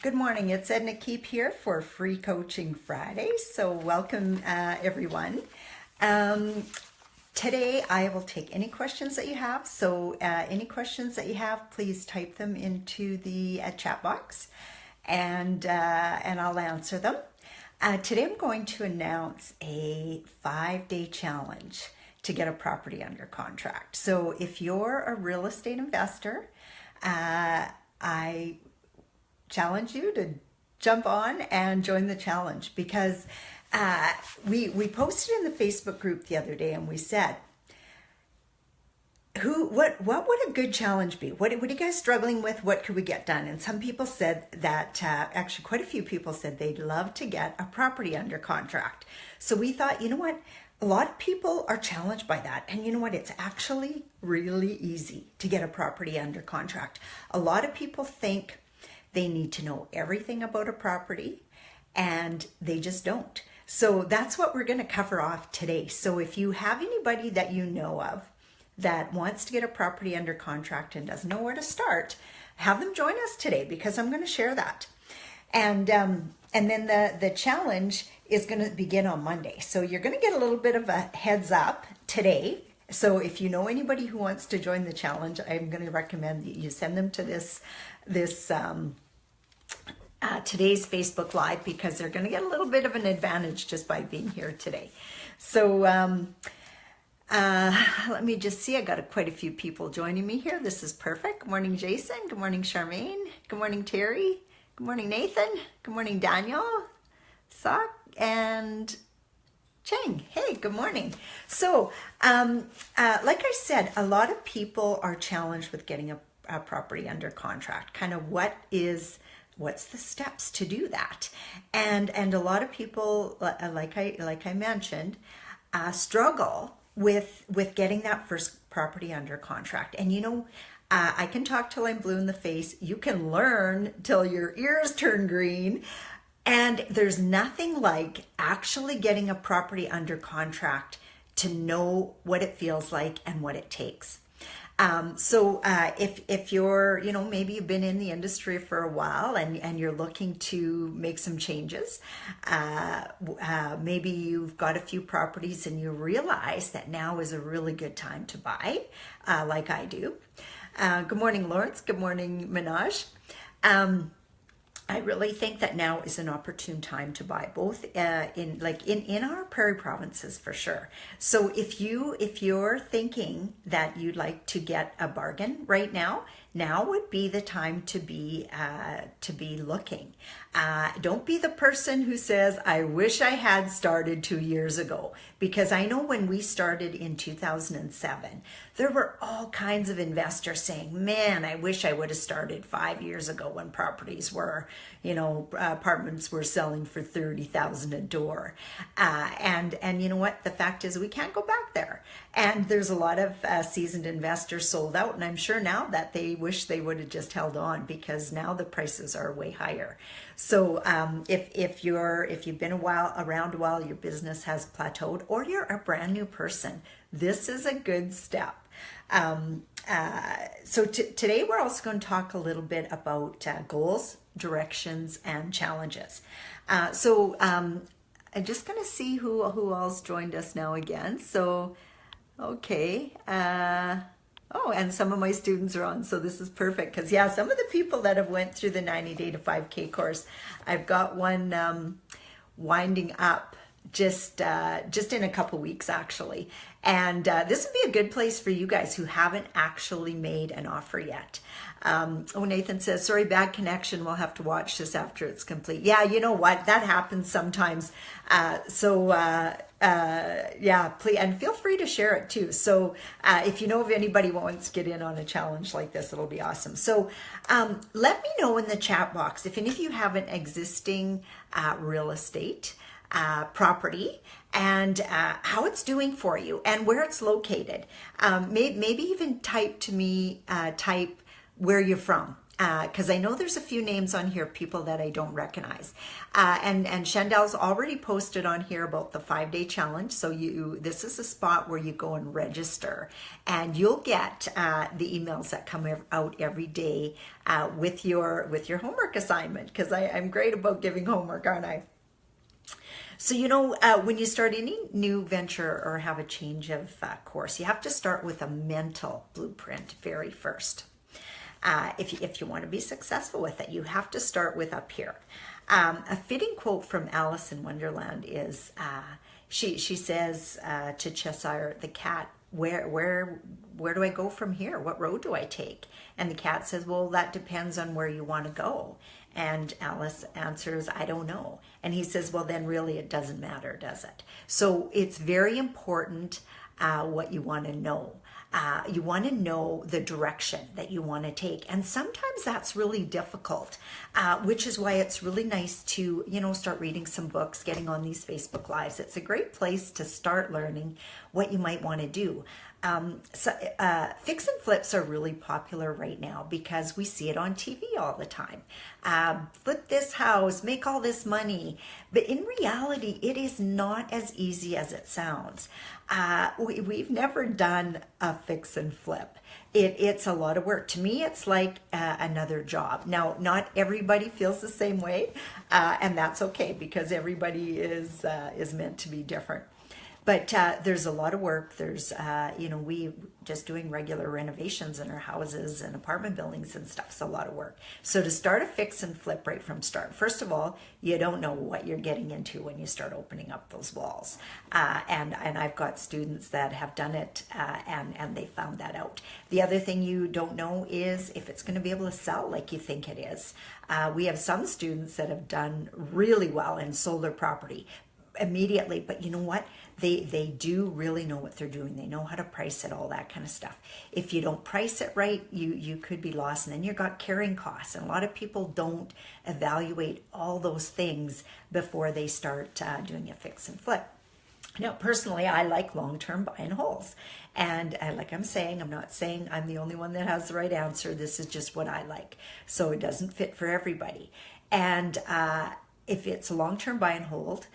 Good morning, it's Edna Keep here for Free Coaching Friday. So welcome everyone. Today I will take any questions that you have. So any questions that you have, please type them into the chat box and I'll answer them. Today I'm going to announce a 5-day challenge to get a property under contract. So if you're a real estate investor, I challenge you to jump on and join the challenge because we posted in the Facebook group the other day and we said, what would a good challenge be? What are you guys struggling with? What could we get done? And some people said that, actually quite a few people said they'd love to get a property under contract. So we thought, you know what? A lot of people are challenged by that. And you know what? It's actually really easy to get a property under contract. A lot of people think they need to know everything about a property and they just don't. So that's what we're going to cover off today. So if you have anybody that you know of that wants to get a property under contract and doesn't know where to start, have them join us today because I'm going to share that. And then the challenge is going to begin on Monday. So you're going to get a little bit of a heads up today. So if you know anybody who wants to join the challenge, I'm going to recommend that you send them to today's Facebook Live because they're going to get a little bit of an advantage just by being here today. So let me just see. I got quite a few people joining me here. This is perfect. Good morning, Jason. Good morning, Charmaine. Good morning, Terry. Good morning, Nathan. Good morning, Daniel, Sok, and Cheng. Hey, good morning. So, like I said, a lot of people are challenged with getting a property under contract. Kind of what's the steps to do that? And a lot of people, like I mentioned, struggle with getting that first property under contract. And you know, I can talk till I'm blue in the face. You can learn till your ears turn green. And there's nothing like actually getting a property under contract to know what it feels like and what it takes. So if you're, you know, maybe you've been in the industry for a while and you're looking to make some changes, maybe you've got a few properties and you realize that now is a really good time to buy, like I do. Good morning, Lawrence. Good morning, Minaj. I really think that now is an opportune time to buy, both in our prairie provinces for sure. So if you're thinking that you'd like to get a bargain right now would be the time to be looking. Don't be the person who says, I wish I had started 2 years ago, because I know when we started in 2007, there were all kinds of investors saying, man, I wish I would have started 5 years ago when properties were, you know, apartments were selling for $30,000 a door. And you know what? The fact is we can't go back there. And there's a lot of seasoned investors sold out. And I'm sure now that they wish they would have just held on because now the prices are way higher. So if you've been around a while, your business has plateaued, or you're a brand new person, this is a good step. So today we're also going to talk a little bit about goals, directions, and challenges. I'm just going to see who else joined us now again. So, okay. Oh, and some of my students are on, so this is perfect. Because, yeah, some of the people that have went through the 90-day to 5K course, I've got one winding up just in a couple weeks, actually. And this would be a good place for you guys who haven't actually made an offer yet. Nathan says, sorry, bad connection. We'll have to watch this after it's complete. Yeah, you know what? That happens sometimes. Yeah, please, and feel free to share it too. So if you know of anybody who wants to get in on a challenge like this, it'll be awesome. So let me know in the chat box if any of you have an existing real estate property and how it's doing for you and where it's located. Maybe even type to me, type where you're from. because I know there's a few names on here, people that I don't recognize. And Chandel's already posted on here about the 5-day challenge. So this is a spot where you go and register, and you'll get the emails that come out every day with your homework assignment, because I'm great about giving homework, aren't I? So, when you start any new venture or have a change of course, you have to start with a mental blueprint very first. If you want to be successful with it, you have to start with up here. A fitting quote from Alice in Wonderland is, she says to Cheshire, the cat, where do I go from here? What road do I take? And the cat says, well, that depends on where you want to go. And Alice answers, I don't know. And he says, well, then really it doesn't matter, does it? So it's very important what you want to know. You want to know the direction that you want to take. And sometimes that's really difficult, which is why it's really nice to, start reading some books, getting on these Facebook Lives. It's a great place to start learning what you might want to do. Fix and flips are really popular right now because we see it on TV all the time. Flip this house, make all this money. But in reality, it is not as easy as it sounds. We've never done a fix and flip. It's a lot of work. To me, it's like another job. Now, not everybody feels the same way, and that's okay because everybody is meant to be different. But there's a lot of work. There's, we just doing regular renovations in our houses and apartment buildings and stuff. It's a lot of work. So to start a fix and flip right from start, first of all, you don't know what you're getting into when you start opening up those walls. And I've got students that have done it and they found that out. The other thing you don't know is if it's going to be able to sell like you think it is. We have some students that have done really well and sold their property immediately, but you know what? They do really know what they're doing. They know how to price it, all that kind of stuff. If you don't price it right, you could be lost, and then you've got carrying costs. And a lot of people don't evaluate all those things before they start doing a fix and flip. Now, personally, I like long-term buy and holds. And like I'm not saying I'm the only one that has the right answer. This is just what I like. So it doesn't fit for everybody. And if it's a long-term buy and hold,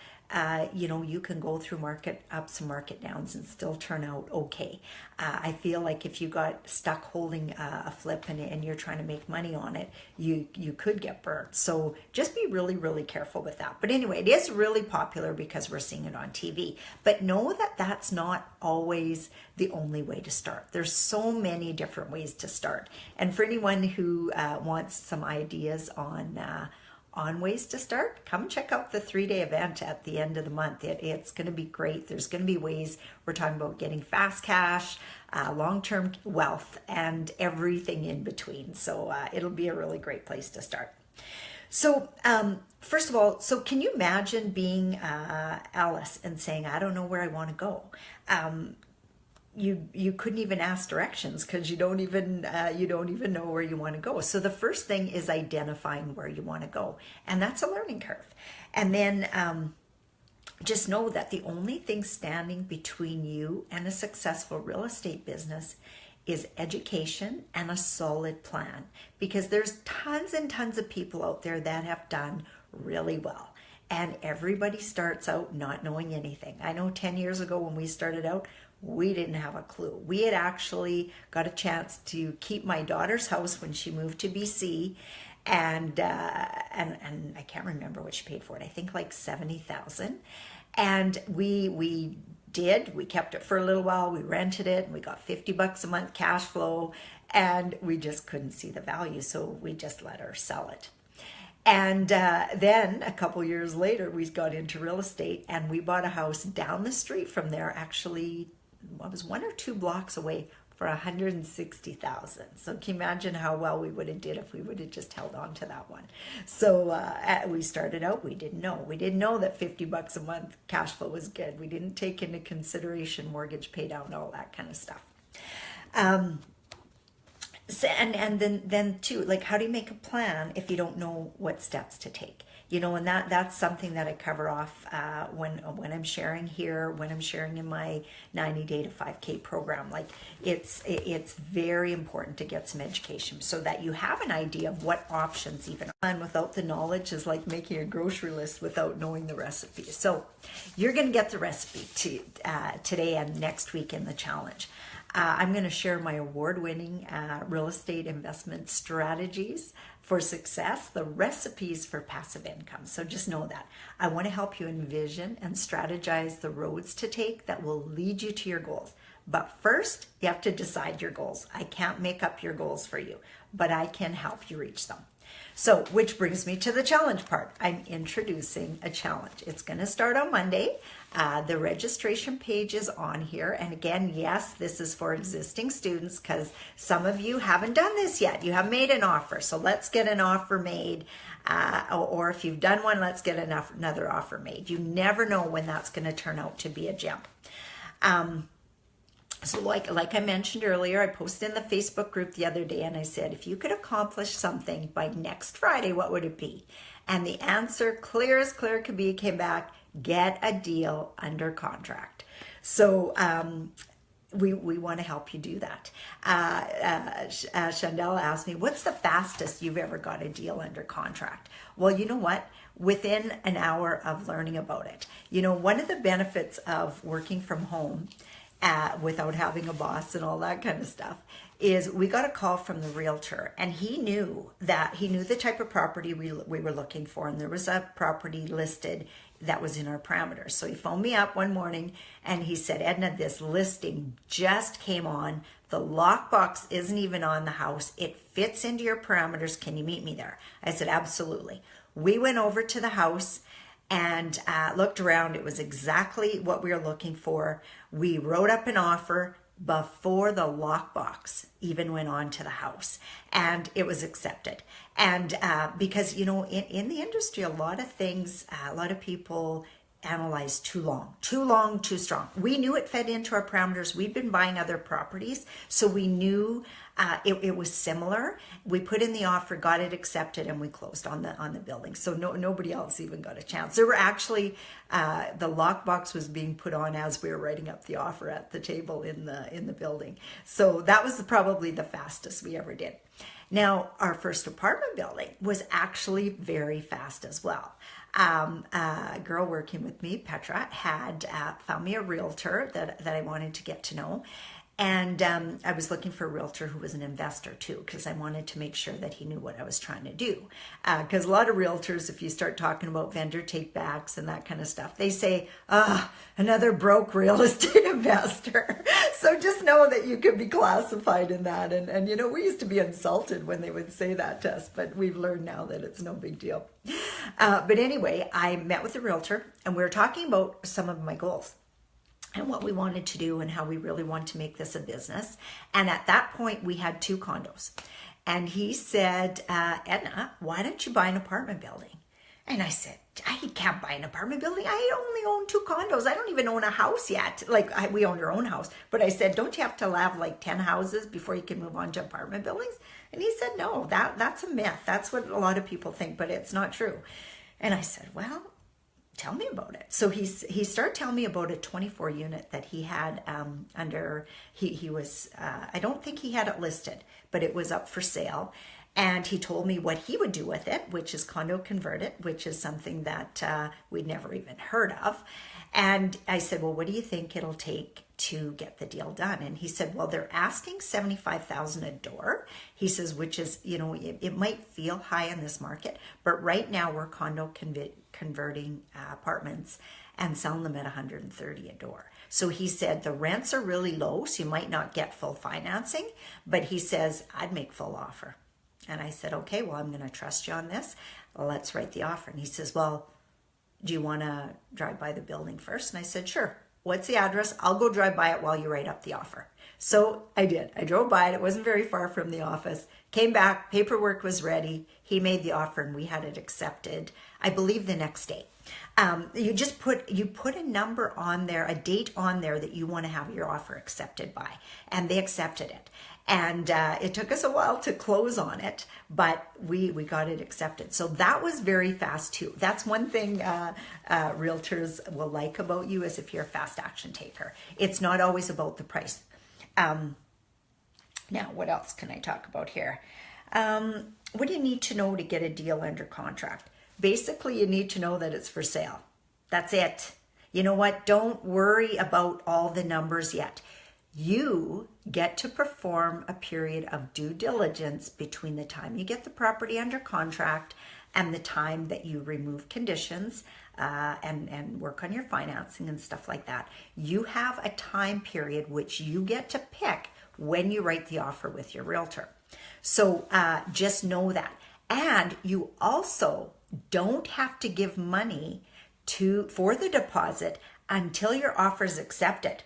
you can go through market ups and market downs and still turn out okay. I feel like if you got stuck holding a flip and you're trying to make money on it, you could get burnt. So just be really, really careful with that. But anyway, it is really popular because we're seeing it on TV. But know that that's not always the only way to start. There's so many different ways to start. And for anyone who wants some ideas on ways to start, come check out the 3-day event at the end of the month. It's going to be great. There's going to be ways. We're talking about getting fast cash, long-term wealth, and everything in between. So it'll be a really great place to start. So first of all, can you imagine being Alice and saying, I don't know where I want to go? You couldn't even ask directions because you don't even know where you want to go. So the first thing is identifying where you want to go, and that's a learning curve. And then just know that the only thing standing between you and a successful real estate business is education and a solid plan, because there's tons and tons of people out there that have done really well. And everybody starts out not knowing anything. I know 10 years ago when we started out, we didn't have a clue. We had actually got a chance to keep my daughter's house when she moved to BC, and I can't remember what she paid for it. I think like $70,000. And we kept it for a little while. We rented it, and we got $50 a month cash flow, and we just couldn't see the value, so we just let her sell it. And then a couple years later, we got into real estate, and we bought a house down the street from there. Actually, I was 1 or 2 blocks away for $160,000. So can you imagine how well we would have did if we would have just held on to that one? So we started out, we didn't know that $50 a month cash flow was good. We didn't take into consideration mortgage pay down, all that kind of stuff. And then too, like, how do you make a plan if you don't know what steps to take? You know, and that's something that I cover off when I'm sharing here, when I'm sharing in my 90-day to 5K program. Like, it's very important to get some education so that you have an idea of what options even are. And without the knowledge is like making a grocery list without knowing the recipe. So you're going to get the recipe today and next week in the challenge. I'm going to share my award-winning real estate investment strategies for success, the recipes for passive income. So just know that. I want to help you envision and strategize the roads to take that will lead you to your goals. But first, you have to decide your goals. I can't make up your goals for you, but I can help you reach them. So, which brings me to the challenge part. I'm introducing a challenge. It's going to start on Monday. The registration page is on here. And again, yes, this is for existing students because some of you haven't done this yet. You haven't made an offer. So let's get an offer made. Or if you've done one, let's get another offer made. You never know when that's going to turn out to be a gem. So like I mentioned earlier, I posted in the Facebook group the other day and I said, if you could accomplish something by next Friday, what would it be? And the answer, clear as clear could be, came back, get a deal under contract. So we want to help you do that. Chandel asked me, what's the fastest you've ever got a deal under contract? Well, you know what? Within an hour of learning about it. You know, one of the benefits of working from home without having a boss and all that kind of stuff is we got a call from the realtor and he knew the type of property we were looking for, and there was a property listed that was in our parameters. So he phoned me up one morning and he said, Edna, this listing just came on. The lockbox isn't even on the house. It fits into your parameters. Can you meet me there? I said, absolutely. We went over to the house and looked around. It was exactly what we were looking for. We wrote up an offer before the lockbox even went on to the house, and it was accepted. And because, you know, in the industry, a lot of things, a lot of people analyze too long, too strong. We knew it fed into our parameters. We've been buying other properties, so we knew it was similar. We put in the offer, got it accepted, and we closed on the building. So nobody else even got a chance. There were actually the lockbox was being put on as we were writing up the offer at the table in the building. So that was probably the fastest we ever did. Now, our first apartment building was actually very fast as well. A girl working with me, Petra, had found me a realtor that I wanted to get to know. And I was looking for a realtor who was an investor too, because I wanted to make sure that he knew what I was trying to do. Because a lot of realtors, if you start talking about vendor take-backs and that kind of stuff, they say, another broke real estate investor. So just know that you could be classified in that. And you know, we used to be insulted when they would say that to us, but we've learned now that it's no big deal. But anyway, I met with a realtor and we were talking about some of my goals and what we wanted to do and how we really want to make this a business. And at that point, we had 2 condos. And he said, Edna, why don't you buy an apartment building? And I said, I can't buy an apartment building. I only own 2 condos. I don't even own a house yet. Like, we own our own house. But I said, don't you have to have like 10 houses before you can move on to apartment buildings? And he said, no, that's a myth. That's what a lot of people think, but it's not true. And I said, well, tell me about it. So he started telling me about a 24 unit that he had he was, I don't think he had it listed, but it was up for sale. And he told me what he would do with it, which is condo convert it, which is something that we'd never even heard of. And I said, well, what do you think it'll take to get the deal done? And he said, well, they're asking $75,000 a door. He says, which is, you know, it might feel high in this market, but right now we're condo converting apartments and selling them at $130 a door. So he said the rents are really low, so you might not get full financing, but he says, I'd make full offer. And I said, okay, well, I'm going to trust you on this. Well, let's write the offer. And he says, well, do you want to drive by the building first? And I said, sure. What's the address? I'll go drive by it while you write up the offer. So I did. I drove by it. It wasn't very far from the office. Came back. Paperwork was ready. He made the offer and we had it accepted, I believe, the next day. You put a number on there, a date on there that you want to have your offer accepted by, and they accepted it. And it took us a while to close on it, but we got it accepted. So that was very fast too. That's one thing realtors will like about you, is if you're a fast action taker. It's not always about the price. Now, what else can I talk about here? What do you need to know to get a deal under contract? Basically, you need to know that it's for sale. That's it. You know what? Don't worry about all the numbers yet. You get to perform a period of due diligence between the time you get the property under contract and the time that you remove conditions and work on your financing and stuff like that. You have a time period which you get to pick when you write the offer with your realtor. So just know that. And you also don't have to give money for the deposit until your offer is accepted.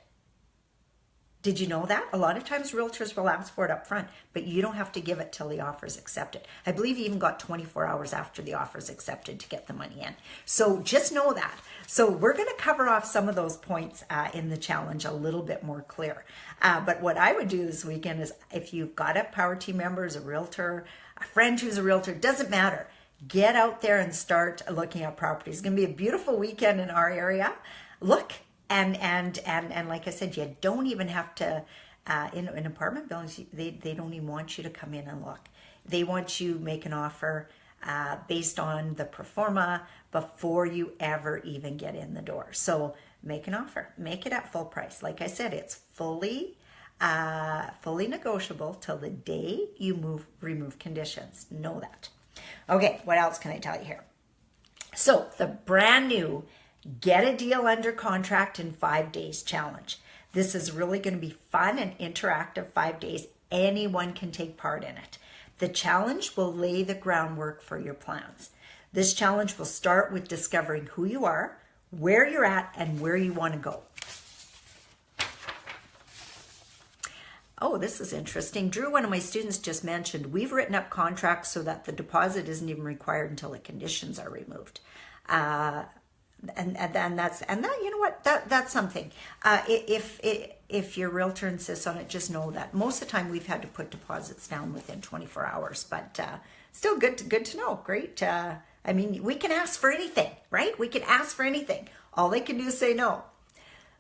Did you know that? A lot of times realtors will ask for it up front, but you don't have to give it till the offer is accepted. I believe you even got 24 hours after the offer is accepted to get the money in. So just know that. So we're going to cover off some of those points in the challenge a little bit more clear. But what I would do this weekend is, if you've got a power team member, as a realtor, a friend who's a realtor, doesn't matter. Get out there and start looking at properties. It's going to be a beautiful weekend in our area. Look. And like I said, you don't even have to, in apartment buildings, they don't even want you to come in and look. They want you to make an offer based on the pro forma before you ever even get in the door. So make an offer, make it at full price. Like I said, it's fully negotiable till the day you remove conditions. Know that. Okay, what else can I tell you here? So the brand new Get a Deal Under Contract in 5 Days challenge. This is really going to be fun and interactive 5 days. Anyone can take part in it. The challenge will lay the groundwork for your plans. This challenge will start with discovering who you are, where you're at, and where you want to go. Oh, this is interesting. Drew, one of my students, just mentioned we've written up contracts so that the deposit isn't even required until the conditions are removed. And that's you know what, that's something. If your realtor insists on it, just know that most of the time we've had to put deposits down within 24 hours, but still good to know. Great. I mean, we can ask for anything, right? We can ask for anything. All they can do is say no.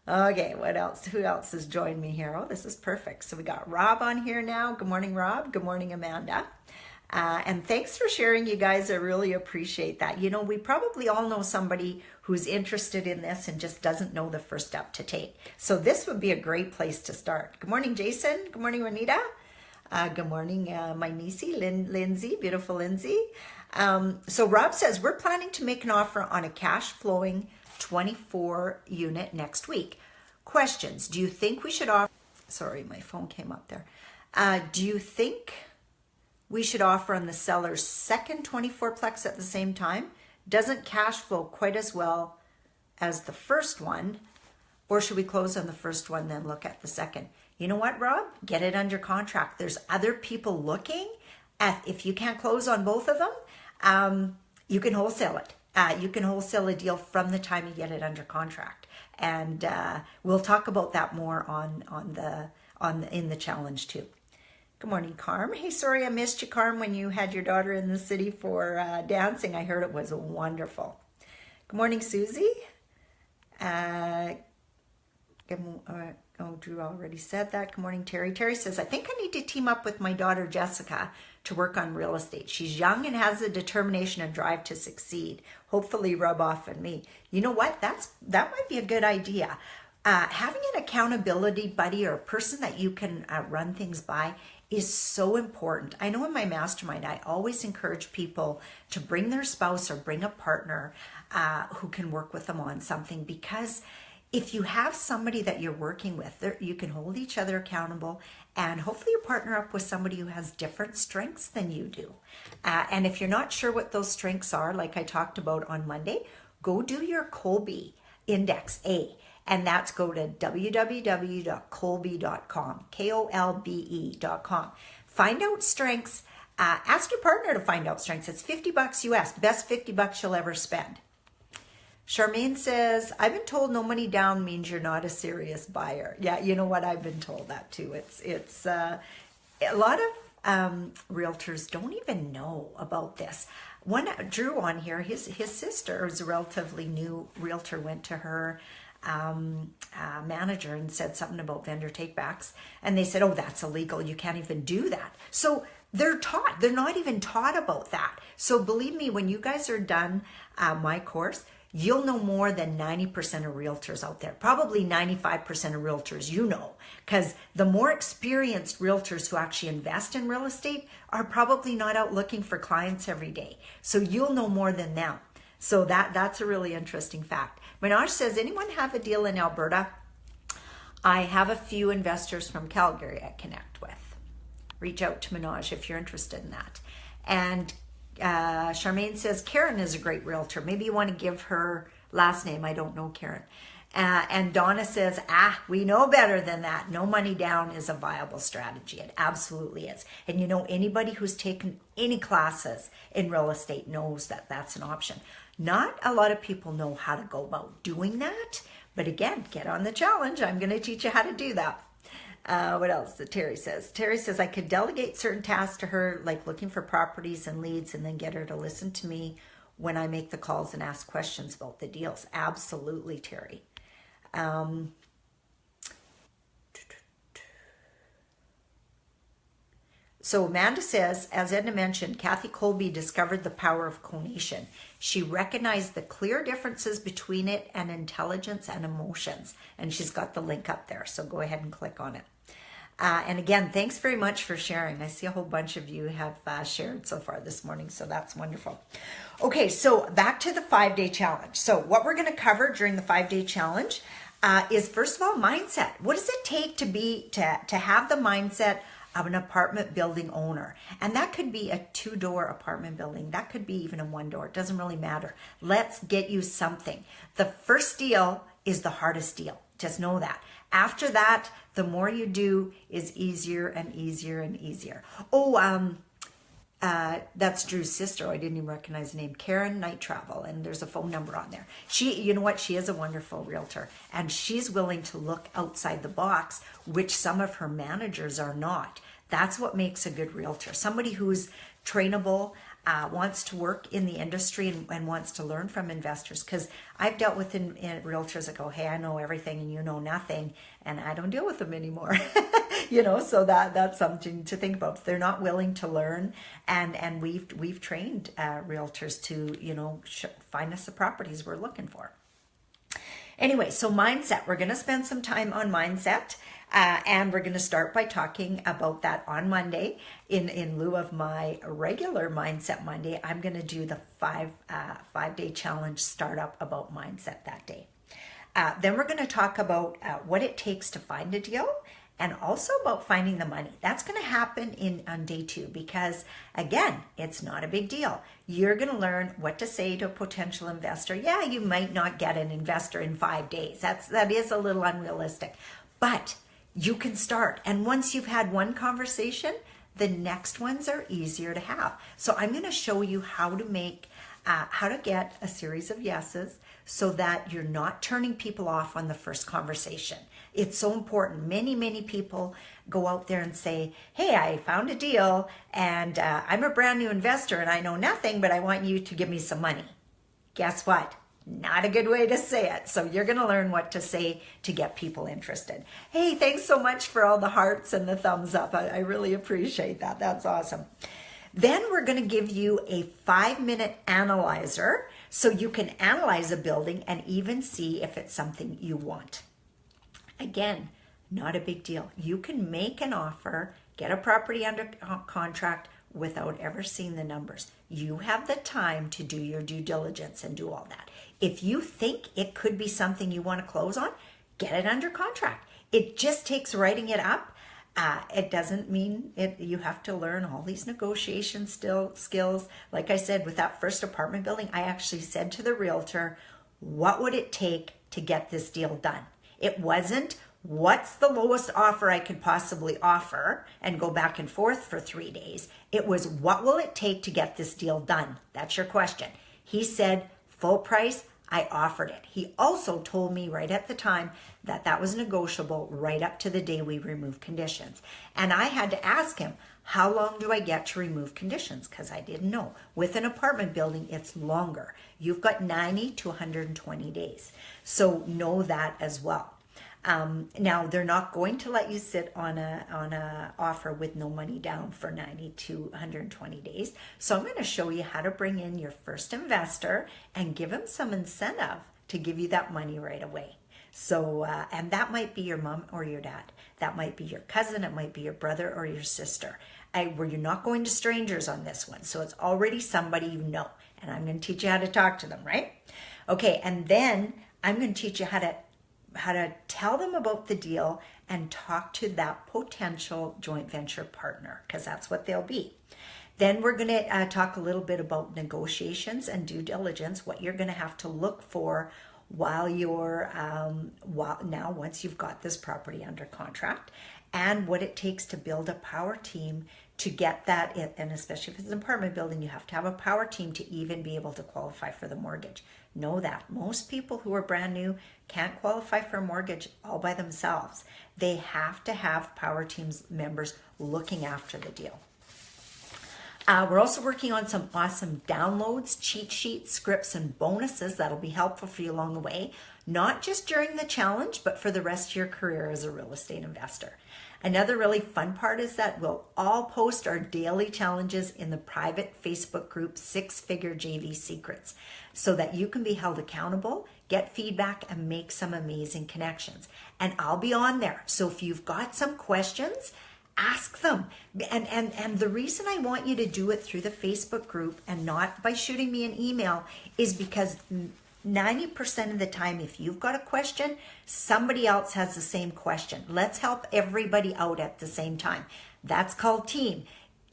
Okay, what else? Who else has joined me here? Oh, this is perfect. So we got Rob on here now. Good morning, Rob. Good morning, Amanda. And thanks for sharing, you guys. I really appreciate that. You know, we probably all know somebody who's interested in this and just doesn't know the first step to take. So this would be a great place to start. Good morning, Jason. Good morning, Renita. Good morning, my niecey, Lindsay, beautiful Lindsay. So Rob says, we're planning to make an offer on a cash flowing 24 unit next week. Questions. Do you think we should offer, sorry, my phone came up there. Do you think we should offer on the seller's second 24-plex at the same time? Doesn't cash flow quite as well as the first one? Or should we close on the first one, then look at the second? You know what, Rob? Get it under contract. There's other people looking at, if you can't close on both of them, you can wholesale it. You can wholesale a deal from the time you get it under contract. And we'll talk about that more in the challenge too. Good morning, Carm. Hey, sorry I missed you, Carm, when you had your daughter in the city for dancing. I heard it was wonderful. Good morning, Susie. Drew already said that. Good morning, Terry. Terry says, I think I need to team up with my daughter, Jessica, to work on real estate. She's young and has the determination and drive to succeed. Hopefully rub off on me. You know what? That might be a good idea. Having an accountability buddy or a person that you can run things by is so important. I know in my mastermind, I always encourage people to bring their spouse or bring a partner who can work with them on something, because if you have somebody that you're working with, you can hold each other accountable, and hopefully you partner up with somebody who has different strengths than you do. And if you're not sure what those strengths are, like I talked about on Monday, go do your Kolbe Index A. And that's go to www.kolbe.com, KOLBE.com. Find out strengths. Ask your partner to find out strengths. It's $50 US, best $50 you'll ever spend. Charmaine says, I've been told no money down means you're not a serious buyer. Yeah, you know what? I've been told that too. a lot of realtors don't even know about this. One Drew on here, his sister is a relatively new realtor, went to her manager and said something about vendor takebacks, and they said, oh, that's illegal, you can't even do that. So they're not even taught about that. So believe me, when you guys are done my course, you'll know more than 90% of realtors out there, probably 95% of realtors, because the more experienced realtors who actually invest in real estate are probably not out looking for clients every day. So you'll know more than them. So that's a really interesting fact. Minaj says, anyone have a deal in Alberta? I have a few investors from Calgary I connect with. Reach out to Minaj if you're interested in that. And Charmaine says, Karen is a great realtor. Maybe you want to give her last name. I don't know Karen. And Donna says, we know better than that. No money down is a viable strategy. It absolutely is. And anybody who's taken any classes in real estate knows that that's an option. Not a lot of people know how to go about doing that. But again, get on the challenge. I'm going to teach you how to do that. What else? Terry says, I could delegate certain tasks to her, like looking for properties and leads, and then get her to listen to me when I make the calls and ask questions about the deals. Absolutely, Terry. So Amanda says, as Edna mentioned, Kathy Colby discovered the power of conation. She recognized the clear differences between it and intelligence and emotions. And she's got the link up there. So go ahead and click on it. And again, thanks very much for sharing. I see a whole bunch of you have shared so far this morning. So that's wonderful. Okay, so back to the 5-day challenge. So what we're going to cover during the 5-day challenge is, first of all, mindset. What does it take to have the mindset of an apartment building owner? And that could be a 2-door apartment building. That could be even a 1-door. It doesn't really matter. Let's get you something. The first deal is the hardest deal. Just know that. After that, the more you do is easier and easier and easier. That's Drew's sister. I didn't even recognize the name. Karen Night Travel, and there's a phone number on there. She is a wonderful realtor, and she's willing to look outside the box, which some of her managers are not. That's what makes a good realtor. Somebody who's trainable, wants to work in the industry and wants to learn from investors. Because I've dealt with in realtors that go, hey, I know everything and you know nothing, and I don't deal with them anymore. So that's something to think about. They're not willing to learn, and we've trained realtors to find us the properties we're looking for. Anyway, so mindset. We're going to spend some time on mindset, and we're going to start by talking about that on Monday. In lieu of my regular Mindset Monday, I'm going to do the 5-day challenge startup about mindset that day. Then we're going to talk about what it takes to find a deal, and also about finding the money. That's going to happen on day 2, because again, it's not a big deal. You're going to learn what to say to a potential investor. Yeah, you might not get an investor in 5 days. That is a little unrealistic, but you can start. And once you've had one conversation, the next ones are easier to have. So I'm going to show you how to get a series of yeses so that you're not turning people off on the first conversation. It's so important. Many, many people go out there and say, hey, I found a deal and I'm a brand new investor and I know nothing, but I want you to give me some money. Guess what? Not a good way to say it. So you're going to learn what to say to get people interested. Hey, thanks so much for all the hearts and the thumbs up. I really appreciate that. That's awesome. Then we're going to give you a 5-minute analyzer so you can analyze a building and even see if it's something you want. Again, not a big deal. You can make an offer, get a property under contract without ever seeing the numbers. You have the time to do your due diligence and do all that. If you think it could be something you want to close on, get it under contract. It just takes writing it up. It doesn't mean you have to learn all these negotiation skills. Like I said, with that first apartment building, I actually said to the realtor, what would it take to get this deal done? It wasn't, what's the lowest offer I could possibly offer and go back and forth for 3 days. It was, what will it take to get this deal done? That's your question. He said, full price, I offered it. He also told me right at the time that that was negotiable right up to the day we removed conditions. And I had to ask him, how long do I get to remove conditions? Because I didn't know. With an apartment building, it's longer. You've got 90 to 120 days. So know that as well. Now they're not going to let you sit on a offer with no money down for 90 to 120 days. So I'm going to show you how to bring in your first investor and give him some incentive to give you that money right away. So, and that might be your mom or your dad. That might be your cousin. It might be your brother or your sister. Where you're not going to strangers on this one. So it's already somebody you know. And I'm going to teach you how to talk to them, right? Okay, and then I'm going to teach you how to tell them about the deal and talk to that potential joint venture partner, because that's what they'll be. Then we're going to talk a little bit about negotiations and due diligence, what you're going to have to look for while you're, once you've got this property under contract, and what it takes to build a power team to get that, and especially if it's an apartment building, you have to have a power team to even be able to qualify for the mortgage. Know that. Most people who are brand new can't qualify for a mortgage all by themselves. They have to have power teams members looking after the deal. We're also working on some awesome downloads, cheat sheets, scripts, and bonuses that'll be helpful for you along the way, not just during the challenge, but for the rest of your career as a real estate investor. Another really fun part is that we'll all post our daily challenges in the private Facebook group, Six Figure JV Secrets, so that you can be held accountable, get feedback, and make some amazing connections. And I'll be on there. So if you've got some questions, ask them. And the reason I want you to do it through the Facebook group and not by shooting me an email is because 90% of the time, if you've got a question, somebody else has the same question. Let's help everybody out at the same time. That's called team.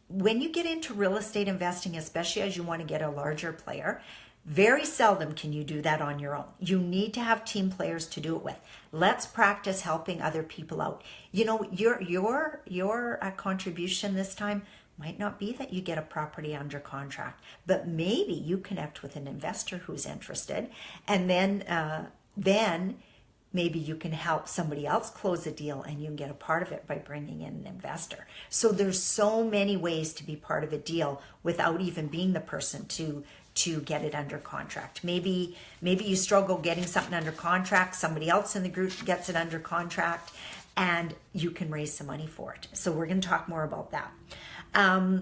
When you get into real estate investing, especially as you want to get a larger player, very seldom can you do that on your own. You need to have team players to do it with. Let's practice helping other people out. You know, your contribution this time might not be that you get a property under contract, but maybe you connect with an investor who's interested, and then maybe you can help somebody else close a deal and you can get a part of it by bringing in an investor. So there's so many ways to be part of a deal without even being the person to get it under contract. Maybe you struggle getting something under contract, somebody else in the group gets it under contract, and you can raise some money for it. So we're going to talk more about that.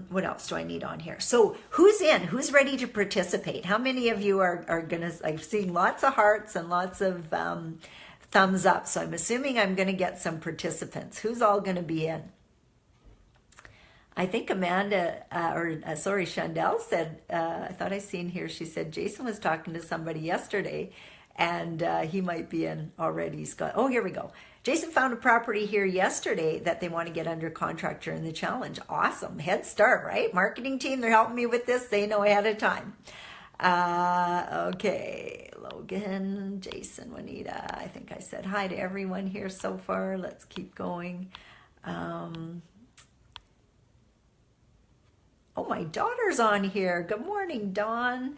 What else do I need on here? So who's in? Who's ready to participate? How many of you are going to, I've seen lots of hearts and lots of thumbs up. So I'm assuming I'm going to get some participants. Who's all going to be in? I think Amanda, Chandel said, I thought I seen here, she said Jason was talking to somebody yesterday and he might be in already. Scott. Oh, here we go. Jason found a property here yesterday that they want to get under contract during the challenge. Awesome. Head start, right? Marketing team, they're helping me with this. They know ahead of time. Okay. Logan, Jason, Juanita. I think I said hi to everyone here so far. Let's keep going. Oh, my daughter's on here. Good morning, Dawn.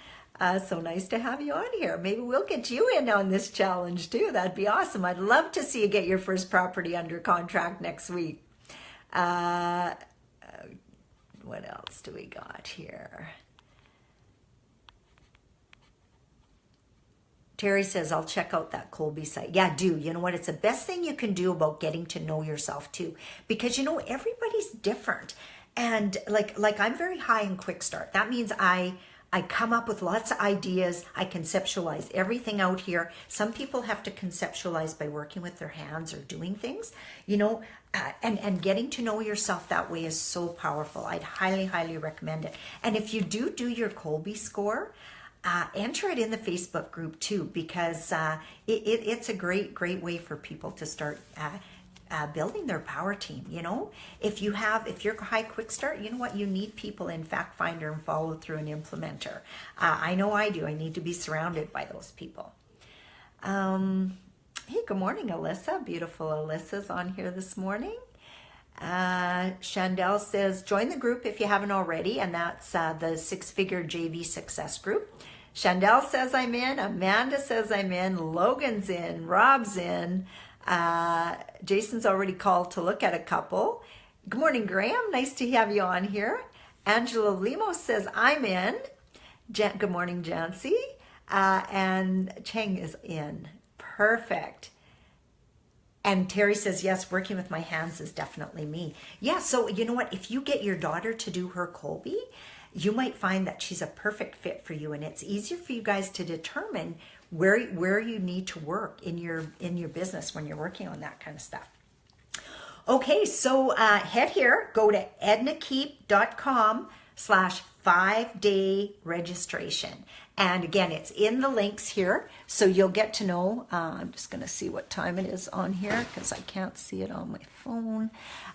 So nice to have you on here. Maybe we'll get you in on this challenge too. That'd be awesome. I'd love to see you get your first property under contract next week. What else do we got here? Terry says, I'll check out that Colby site. Yeah, do. You know what? It's the best thing you can do about getting to know yourself too. Because, you know, everybody's different. And like I'm very high in quick start. That means I come up with lots of ideas. I conceptualize everything out here. Some people have to conceptualize by working with their hands or doing things, you know, and getting to know yourself that way is so powerful. I'd highly, highly recommend it. And if you do your Colby score, enter it in the Facebook group too, because it's a great way for people to start building their power team. You know, if you're high quick start, you know what, you need people in Fact Finder and Follow Through and Implementer. I know I do. I need to be surrounded by those people. Hey, good morning, Alyssa. Beautiful Alyssa's on here this morning. Chandel says, join the group if you haven't already, and that's the Six Figure JV Success Group. Chandel says I'm in. Amanda says I'm in. Logan's in. Rob's in. Jason's already called to look at a couple. Good morning, Graham. Nice to have you on here. Angela Lemos says I'm in. Good morning, Jancy. And Cheng is in. Perfect. And Terry says, yes, working with my hands is definitely me. Yeah, so you know what? If you get your daughter to do her Colby, you might find that she's a perfect fit for you, and it's easier for you guys to determine where you need to work in your business when you're working on that kind of stuff. Okay, so head here, go to ednakeep.com/5-day registration. And again, it's in the links here, so you'll get to know. I'm just going to see what time it is on here because I can't see it on my phone.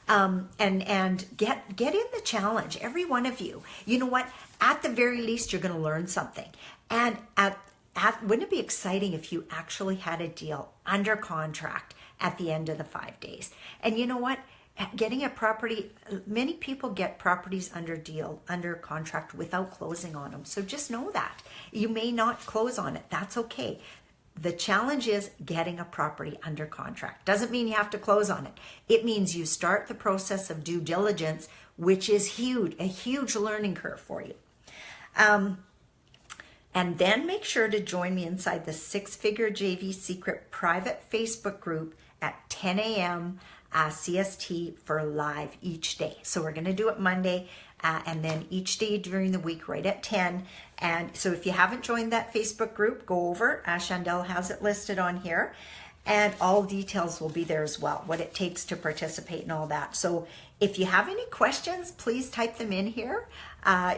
And get in the challenge, every one of you. You know what? At the very least, you're going to learn something. And wouldn't it be exciting if you actually had a deal under contract at the end of the 5 days? And you know what? Getting a property, many people get properties under contract without closing on them. So just know that. You may not close on it. That's okay. The challenge is getting a property under contract. Doesn't mean you have to close on it. It means you start the process of due diligence, which is a huge learning curve for you. And then make sure to join me inside the Six Figure JV Secret private Facebook group at 10 a.m. CST for live each day. So we're going to do it Monday and then each day during the week right at 10. And so if you haven't joined that Facebook group, go over. Chandel has it listed on here. And all details will be there as well, what it takes to participate and all that. So if you have any questions, please type them in here.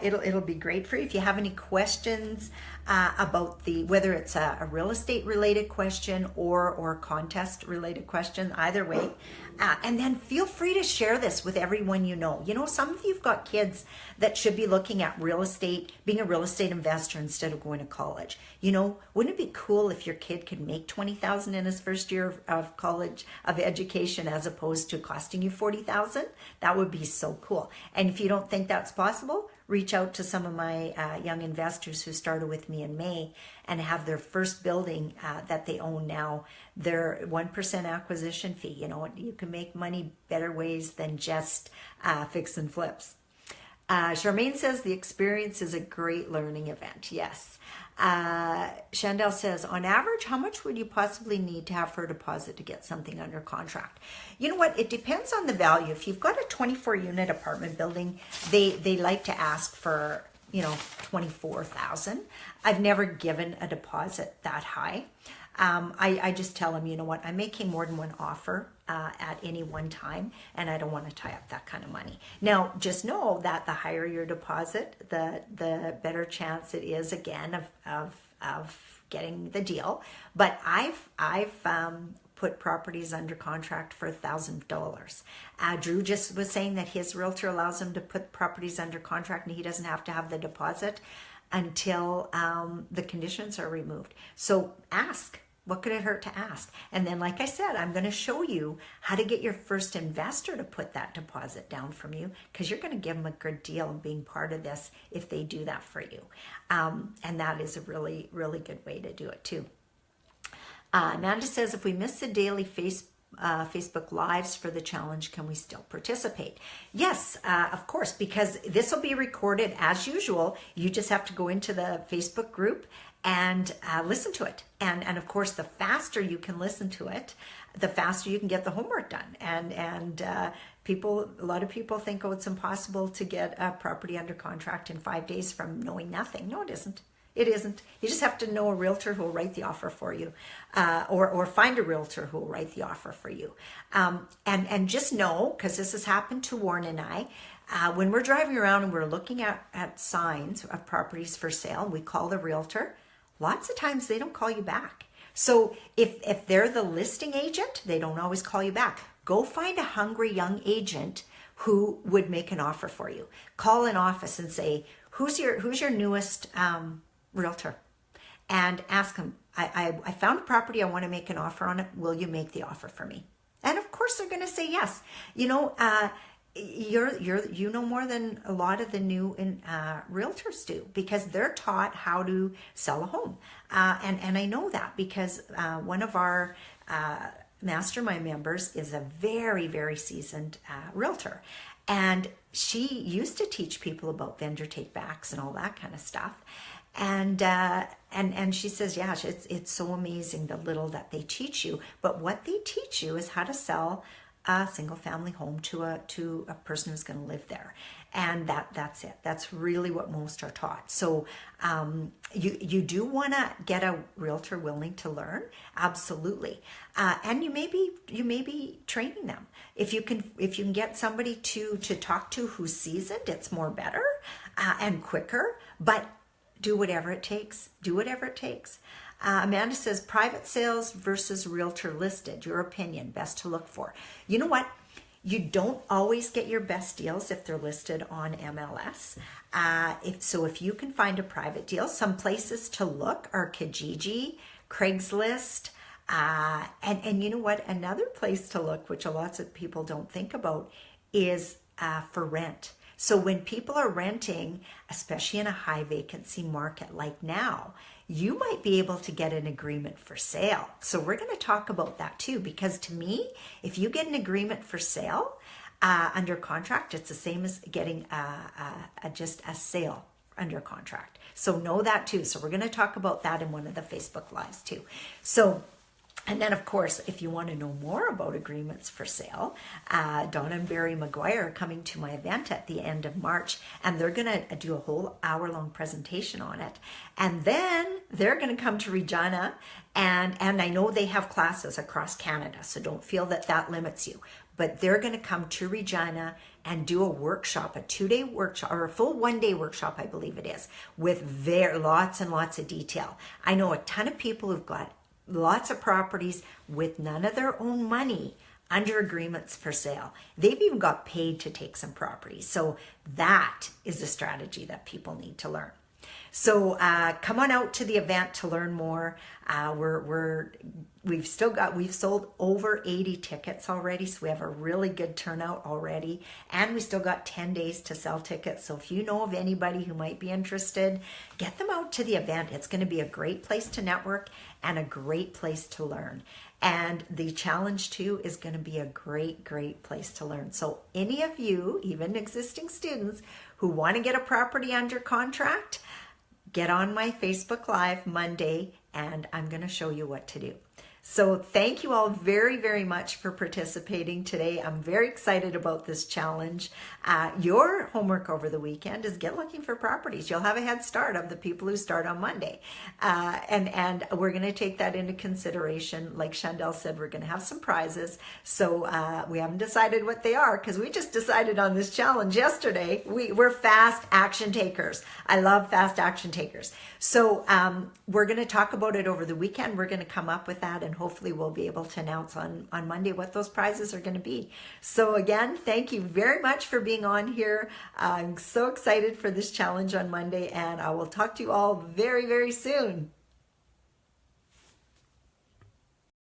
It'll be great for you. If you have any questions about whether it's a real estate related question or contest related question, either way. And then feel free to share this with everyone you know. You know, some of you've got kids that should be looking at real estate, being a real estate investor instead of going to college. You know, wouldn't it be cool if your kid could make $20,000 in his first year of college, of education, as opposed to costing you $40,000? That would be so cool. And if you don't think that's possible, reach out to some of my young investors who started with me in May and have their first building that they own now, their 1% acquisition fee. You know, you can make money better ways than just fix and flips. Charmaine says the experience is a great learning event. Yes. Chandel says, on average, how much would you possibly need to have for a deposit to get something under contract? You know what? It depends on the value. If you've got a 24-unit apartment building, they like to ask for, you know, $24,000. I've never given a deposit that high. I just tell them, you know what, I'm making more than one offer at any one time, and I don't want to tie up that kind of money. Now, just know that the higher your deposit, the better chance it is again of getting the deal. But I've put properties under contract for $1,000. Drew just was saying that his realtor allows him to put properties under contract, and he doesn't have to have the deposit until the conditions are removed. So ask. What could it hurt to ask? And then, like I said, I'm going to show you how to get your first investor to put that deposit down from you, because you're going to give them a good deal and being part of this if they do that for you. And that is a really, really good way to do it too. Amanda says, if we miss the daily Facebook Lives for the challenge, can we still participate? Yes, of course, because this will be recorded as usual. You just have to go into the Facebook group and listen to it. And of course, the faster you can listen to it, the faster you can get the homework done. And a lot of people think, oh, it's impossible to get a property under contract in 5 days from knowing nothing. No, it isn't. It isn't. You just have to know a realtor who will write the offer for you, or find a realtor who will write the offer for you. And just know, because this has happened to Warren and I, when we're driving around and we're looking at signs of properties for sale, we call the realtor. Lots of times they don't call you back. So if they're the listing agent, they don't always call you back. Go find a hungry young agent who would make an offer for you. Call an office and say, who's your newest realtor? And ask them, I found a property, I want to make an offer on it. Will you make the offer for me? And of course they're going to say yes. You know, you know more than a lot of the new realtors do, because they're taught how to sell a home. And I know that because one of our mastermind members is a very, very seasoned realtor. And she used to teach people about vendor take backs and all that kind of stuff. And she says, yeah, it's so amazing the little that they teach you. But what they teach you is how to sell a single family home to a person who's going to live there. And that's it. That's really what most are taught. So you do want to get a realtor willing to learn, absolutely. And you may be training them. If you can get somebody to talk to who's seasoned, it's more better and quicker. But do whatever it takes. Do whatever it takes. Amanda says, private sales versus realtor listed. Your opinion, best to look for. You know what? You don't always get your best deals if they're listed on MLS. If you can find a private deal, some places to look are Kijiji, Craigslist, and you know what? Another place to look, which a lot of people don't think about, is for rent. So when people are renting, especially in a high vacancy market like now, you might be able to get an agreement for sale. So we're going to talk about that too, because to me, if you get an agreement for sale under contract, it's the same as getting just a sale under contract. So know that too. So we're going to talk about that in one of the Facebook Lives too. And then, of course, if you want to know more about agreements for sale, Donna and Barry McGuire are coming to my event at the end of March, and they're going to do a whole hour-long presentation on it. And then they're going to come to Regina, and I know they have classes across Canada, so don't feel that limits you. But they're going to come to Regina and do a workshop, a 2-day workshop, or a full 1-day workshop, I believe it is, with lots and lots of detail. I know a ton of people who've got lots of properties with none of their own money under agreements for sale. They've even got paid to take some properties. So that is a strategy that people need to learn. So come on out to the event to learn more. We've sold over 80 tickets already, so we have a really good turnout already, and we still got 10 days to sell tickets. So if you know of anybody who might be interested, get them out to the event. It's going to be a great place to network and a great place to learn. And the challenge too is going to be a great place to learn. So any of you, even existing students who want to get a property under contract, get on my Facebook Live Monday, and I'm going to show you what to do. So thank you all very, very much for participating today. I'm very excited about this challenge. Your homework over the weekend is get looking for properties. You'll have a head start of the people who start on Monday. And we're going to take that into consideration. Like Chandel said, we're going to have some prizes. So we haven't decided what they are, because we just decided on this challenge yesterday. We're fast action takers. I love fast action takers. So we're going to talk about it over the weekend. We're going to come up with that, and hopefully we'll be able to announce on Monday what those prizes are going to be. So again, thank you very much for being on here. I'm so excited for this challenge on Monday, and I will talk to you all very, very soon.